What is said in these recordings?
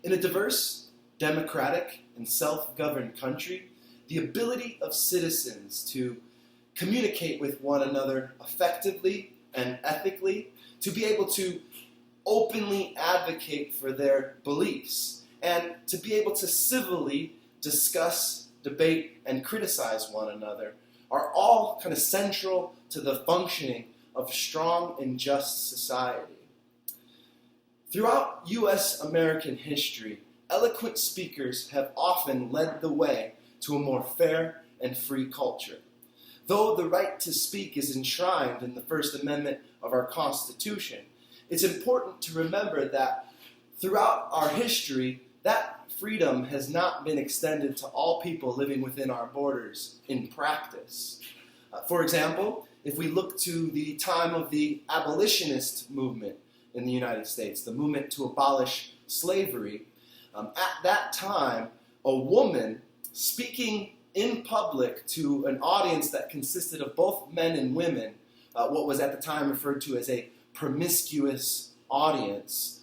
In a diverse, democratic, and self-governed country, the ability of citizens to communicate with one another effectively and ethically, to be able to openly advocate for their beliefs, and to be able to civilly discuss, debate, and criticize one another are all kind of central to the functioning of a strong and just society. Throughout U.S. American history, eloquent speakers have often led the way to a more fair and free culture. Though the right to speak is enshrined in the First Amendment of our Constitution, it's important to remember that throughout our history, that freedom has not been extended to all people living within our borders in practice. For example, if we look to the time of the abolitionist movement in the United States, the movement to abolish slavery, at that time, a woman speaking in public to an audience that consisted of both men and women, what was at the time referred to as a promiscuous audience,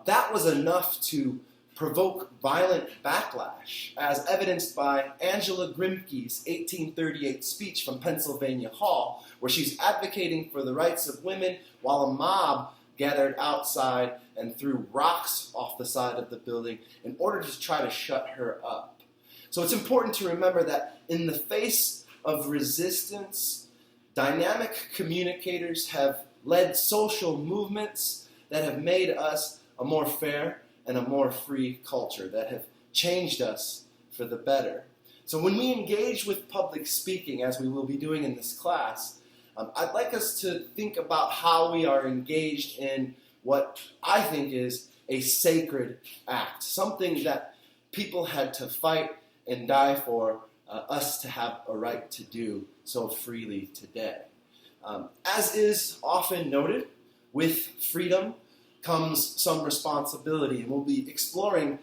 that was enough to provoke violent backlash, as evidenced by Angela Grimke's 1838 speech from Pennsylvania Hall, where she's advocating for the rights of women while a mob gathered outside and threw rocks off the side of the building in order to try to shut her up. So it's important to remember that in the face of resistance, dynamic communicators have led social movements that have made us a more fair and a more free culture, that have changed us for the better. So when we engage with public speaking, as we will be doing in this class, I'd like us to think about how we are engaged in what I think is a sacred act, something that people had to fight and die for us to have a right to do so freely today. As is often noted, with freedom comes some responsibility, and we'll be exploring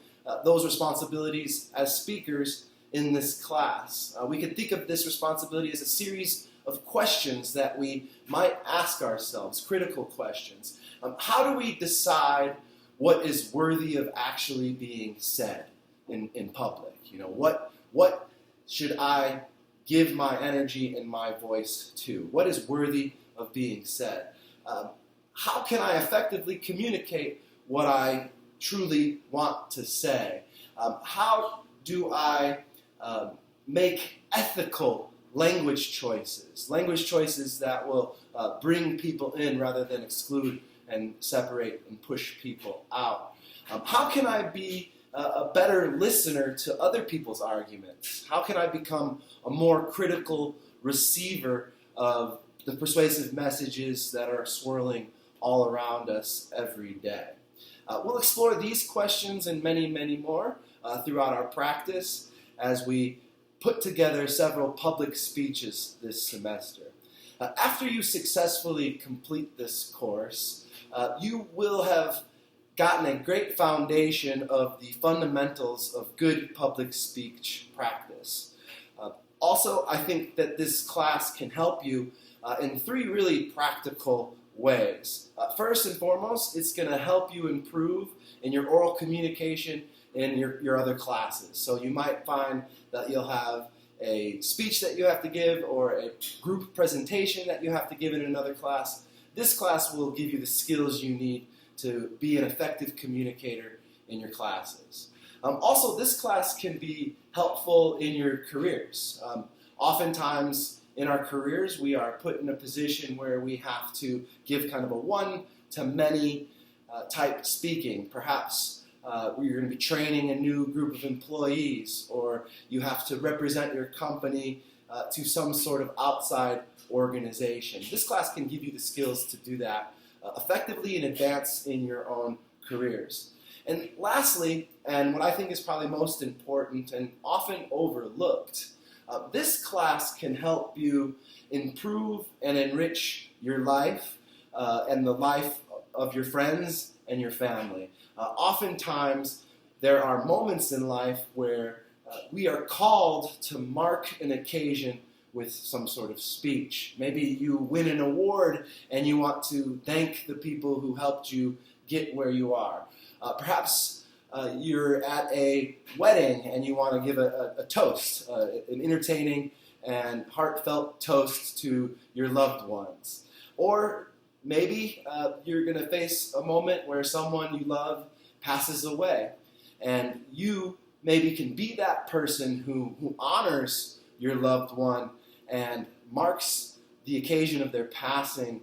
those responsibilities as speakers in this class. We can think of this responsibility as a series of questions that we might ask ourselves, critical questions. How do we decide what is worthy of actually being said in public? You know, what should I give my energy and my voice to? What is worthy of being said? How can I effectively communicate what I truly want to say? How do I make ethical language choices that will bring people in rather than exclude and separate and push people out? How can I be a better listener to other people's arguments? How can I become a more critical receiver of the persuasive messages that are swirling all around us every day? We'll explore these questions and many, many more throughout our practice as we put together several public speeches this semester. After you successfully complete this course, you will have gotten a great foundation of the fundamentals of good public speech practice. Also, I think that this class can help you in three really practical ways. First and foremost, it's going to help you improve in your oral communication in your other classes. So you might find that you'll have a speech that you have to give or a group presentation that you have to give in another class. This class will give you the skills you need to be an effective communicator in your classes. Also, this class can be helpful in your careers. Oftentimes in our careers, we are put in a position where we have to give kind of a one-to-many type speaking. Perhaps you're going to be training a new group of employees, or you have to represent your company to some sort of outside organization. This class can give you the skills to do that effectively and advance in your own careers. And lastly, and what I think is probably most important and often overlooked, this class can help you improve and enrich your life and the life of your friends and your family. Oftentimes, there are moments in life where we are called to mark an occasion with some sort of speech. Maybe you win an award and you want to thank the people who helped you get where you are. Perhaps you're at a wedding and you want to give a toast, an entertaining and heartfelt toast to your loved ones. Or maybe you're going to face a moment where someone you love passes away, and you maybe can be that person who honors your loved one and marks the occasion of their passing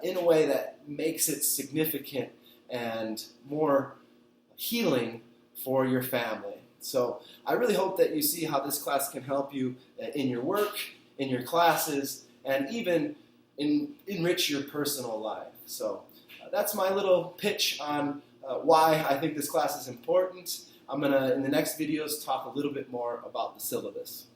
in a way that makes it significant and more healing for your family. So I really hope that you see how this class can help you in your work, in your classes, and even enrich your personal life. So that's my little pitch on why I think this class is important. I'm going to, in the next videos, talk a little bit more about the syllabus.